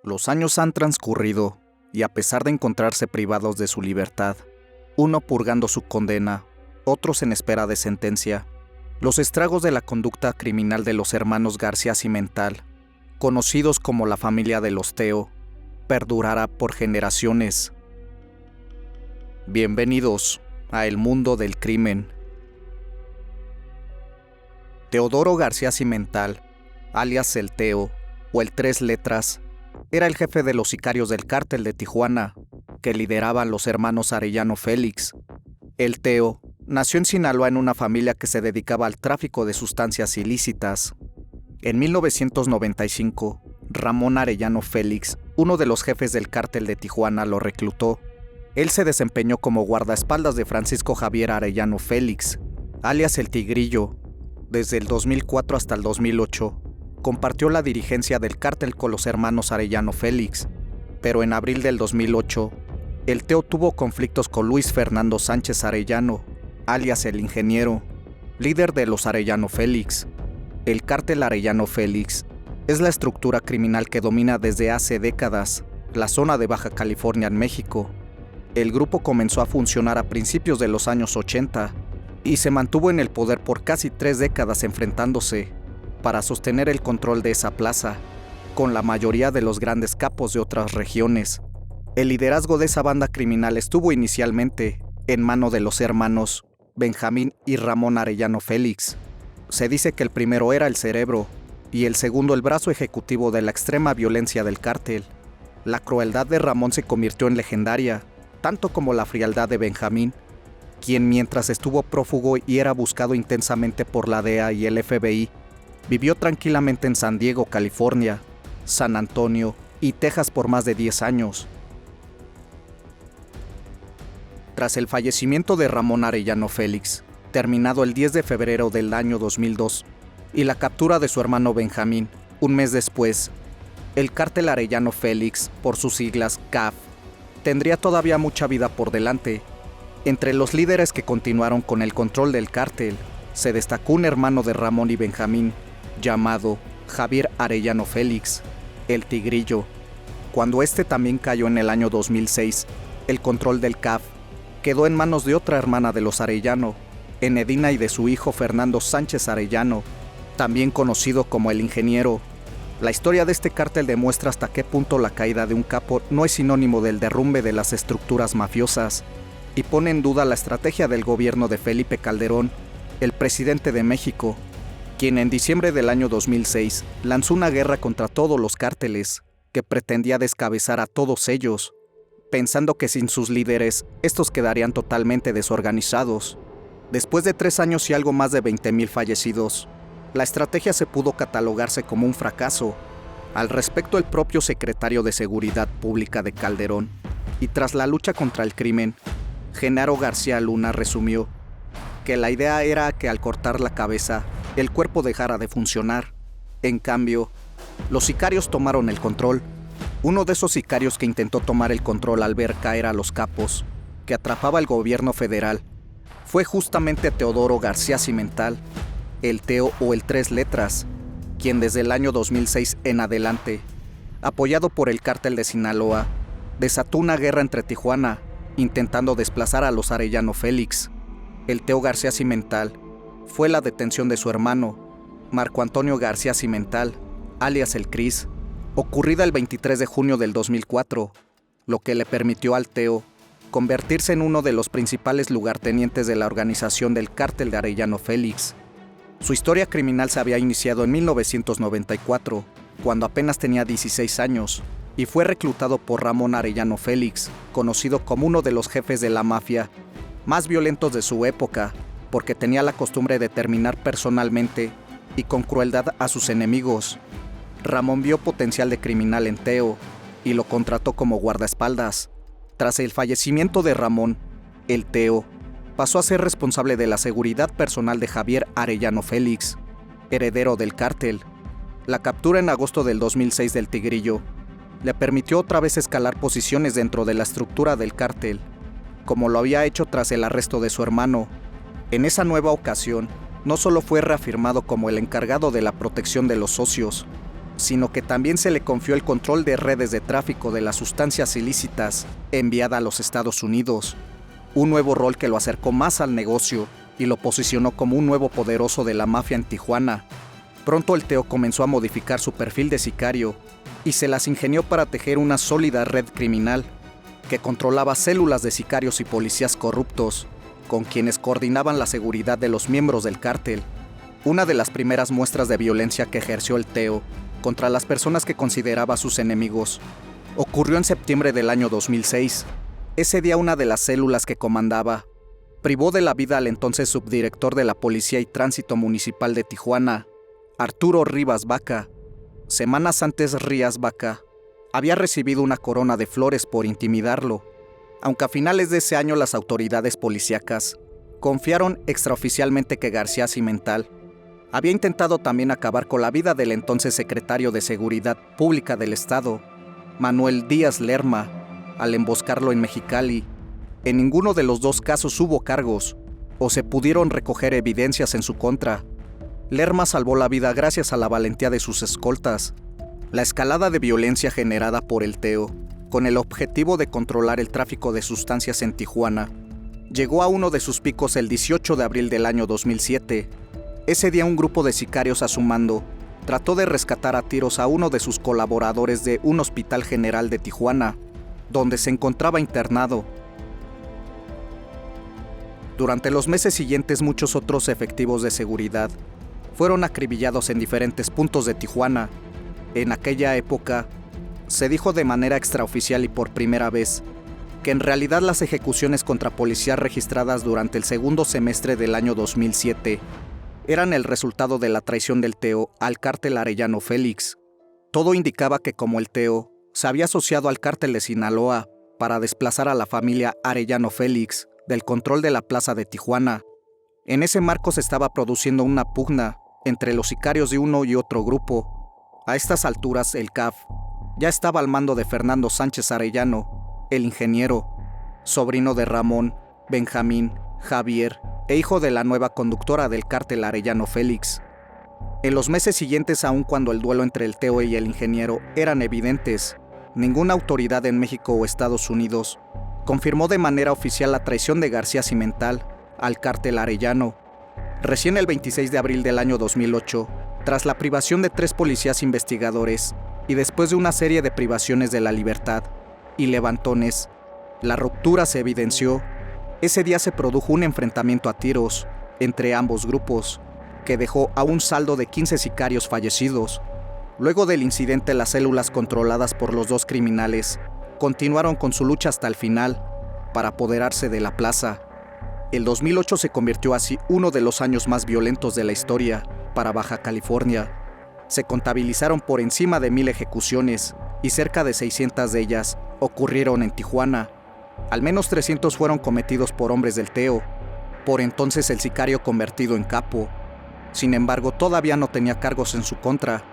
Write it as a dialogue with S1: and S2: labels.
S1: Los años han transcurrido, y a pesar de encontrarse privados de su libertad, uno purgando su condena, otros en espera de sentencia, los estragos de la conducta criminal de los hermanos García Cimental, conocidos como la familia de los Teo, perdurará por generaciones. Bienvenidos a El Mundo del Crimen. Teodoro García Cimental, alias el Teo, o el Tres Letras, era el jefe de los sicarios del cártel de Tijuana, que lideraban los hermanos Arellano Félix. El Teo nació en Sinaloa en una familia que se dedicaba al tráfico de sustancias ilícitas. En 1995, Ramón Arellano Félix, uno de los jefes del cártel de Tijuana, lo reclutó. Él se desempeñó como guardaespaldas de Francisco Javier Arellano Félix, alias el Tigrillo. Desde el 2004 hasta el 2008, compartió la dirigencia del cártel con los hermanos Arellano Félix, pero en abril del 2008, el Teo tuvo conflictos con Luis Fernando Sánchez Arellano, alias el Ingeniero, líder de los Arellano Félix. El cártel Arellano Félix es la estructura criminal que domina desde hace décadas la zona de Baja California en México. El grupo comenzó a funcionar a principios de los años 80 y se mantuvo en el poder por casi 3 décadas enfrentándose para sostener el control de esa plaza, con la mayoría de los grandes capos de otras regiones. El liderazgo de esa banda criminal estuvo inicialmente en mano de los hermanos Benjamín y Ramón Arellano Félix. Se dice que el primero era el cerebro y el segundo el brazo ejecutivo de la extrema violencia del cártel. La crueldad de Ramón se convirtió en legendaria, tanto como la frialdad de Benjamín, quien mientras estuvo prófugo y era buscado intensamente por la DEA y el FBI, vivió tranquilamente en San Diego, California, San Antonio y Texas por más de 10 años. Tras el fallecimiento de Ramón Arellano Félix, terminado el 10 de febrero del año 2002, y la captura de su hermano Benjamín, un mes después, el cártel Arellano Félix, por sus siglas CAF, tendría todavía mucha vida por delante. Entre los líderes que continuaron con el control del cártel, se destacó un hermano de Ramón y Benjamín, llamado Javier Arellano Félix, el Tigrillo. Cuando este también cayó en el año 2006, el control del CAF quedó en manos de otra hermana de los Arellano, Enedina, y de su hijo Fernando Sánchez Arellano, también conocido como el Ingeniero. La historia de este cártel demuestra hasta qué punto la caída de un capo no es sinónimo del derrumbe de las estructuras mafiosas, y pone en duda la estrategia del gobierno de Felipe Calderón, el presidente de México, quien en diciembre del año 2006 lanzó una guerra contra todos los cárteles, que pretendía descabezar a todos ellos, pensando que sin sus líderes, estos quedarían totalmente desorganizados. Después de 3 años y algo más de 20,000 fallecidos, la estrategia se pudo catalogarse como un fracaso. Al respecto, el propio secretario de Seguridad Pública de Calderón, y tras la lucha contra el crimen, Genaro García Luna, resumió que la idea era que al cortar la cabeza, el cuerpo dejara de funcionar. En cambio, los sicarios tomaron el control. Uno de esos sicarios que intentó tomar el control al ver caer a los capos, que atrapaba al gobierno federal, fue justamente Teodoro García Cimental, el Teo o el Tres Letras, quien desde el año 2006 en adelante, apoyado por el cártel de Sinaloa, desató una guerra entre Tijuana, intentando desplazar a los Arellano Félix. El Teo García Cimental fue la detención de su hermano, Marco Antonio García Cimental, alias el Cris, ocurrida el 23 de junio del 2004, lo que le permitió al Teo convertirse en uno de los principales lugartenientes de la organización del cártel de Arellano Félix. Su historia criminal se había iniciado en 1994, cuando apenas tenía 16 años, y fue reclutado por Ramón Arellano Félix, conocido como uno de los jefes de la mafia más violentos de su época, porque tenía la costumbre de terminar personalmente y con crueldad a sus enemigos. Ramón vio potencial de criminal en Teo y lo contrató como guardaespaldas. Tras el fallecimiento de Ramón, el Teo pasó a ser responsable de la seguridad personal de Javier Arellano Félix, heredero del cártel. La captura en agosto del 2006 del Tigrillo le permitió otra vez escalar posiciones dentro de la estructura del cártel, como lo había hecho tras el arresto de su hermano. En esa nueva ocasión, no solo fue reafirmado como el encargado de la protección de los socios, sino que también se le confió el control de redes de tráfico de las sustancias ilícitas enviada a los Estados Unidos, un nuevo rol que lo acercó más al negocio y lo posicionó como un nuevo poderoso de la mafia en Tijuana. Pronto el Teo comenzó a modificar su perfil de sicario y se las ingenió para tejer una sólida red criminal que controlaba células de sicarios y policías corruptos, con quienes coordinaban la seguridad de los miembros del cártel. Una de las primeras muestras de violencia que ejerció el Teo contra las personas que consideraba sus enemigos ocurrió en septiembre del año 2006. Ese día una de las células que comandaba privó de la vida al entonces subdirector de la Policía y Tránsito Municipal de Tijuana, Arturo Rivas Vaca. Semanas antes, Rivas Vaca había recibido una corona de flores por intimidarlo, aunque a finales de ese año las autoridades policíacas confiaron extraoficialmente que García Cimental había intentado también acabar con la vida del entonces secretario de Seguridad Pública del Estado, Manuel Díaz Lerma, al emboscarlo en Mexicali. En ninguno de los dos casos hubo cargos o se pudieron recoger evidencias en su contra. Lerma salvó la vida gracias a la valentía de sus escoltas. La escalada de violencia generada por el Teo, con el objetivo de controlar el tráfico de sustancias en Tijuana, llegó a uno de sus picos el 18 de abril del año 2007. Ese día un grupo de sicarios a su mando trató de rescatar a tiros a uno de sus colaboradores de un hospital general de Tijuana, donde se encontraba internado. Durante los meses siguientes muchos otros efectivos de seguridad fueron acribillados en diferentes puntos de Tijuana. En aquella época, se dijo de manera extraoficial y por primera vez que en realidad las ejecuciones contra policías registradas durante el segundo semestre del año 2007 eran el resultado de la traición del Teo al cártel Arellano Félix. Todo indicaba que como el Teo se había asociado al cártel de Sinaloa para desplazar a la familia Arellano Félix del control de la plaza de Tijuana, en ese marco se estaba produciendo una pugna entre los sicarios de uno y otro grupo. A estas alturas, el CAF ya estaba al mando de Fernando Sánchez Arellano, el ingeniero, sobrino de Ramón, Benjamín, Javier e hijo de la nueva conductora del cártel Arellano Félix. En los meses siguientes, aun cuando el duelo entre el Teo y el ingeniero eran evidentes, ninguna autoridad en México o Estados Unidos confirmó de manera oficial la traición de García Cimental al cártel Arellano. Recién el 26 de abril del año 2008, tras la privación de 3 policías investigadores y después de una serie de privaciones de la libertad y levantones, la ruptura se evidenció. Ese día se produjo un enfrentamiento a tiros entre ambos grupos, que dejó a un saldo de 15 sicarios fallecidos. Luego del incidente, las células controladas por los dos criminales continuaron con su lucha hasta el final para apoderarse de la plaza. El 2008 se convirtió así uno de los años más violentos de la historia para Baja California. Se contabilizaron por encima de 1000 ejecuciones y cerca de 600 de ellas ocurrieron en Tijuana. Al menos 300 fueron cometidos por hombres del Teo, por entonces el sicario convertido en capo. Sin embargo, todavía no tenía cargos en su contra.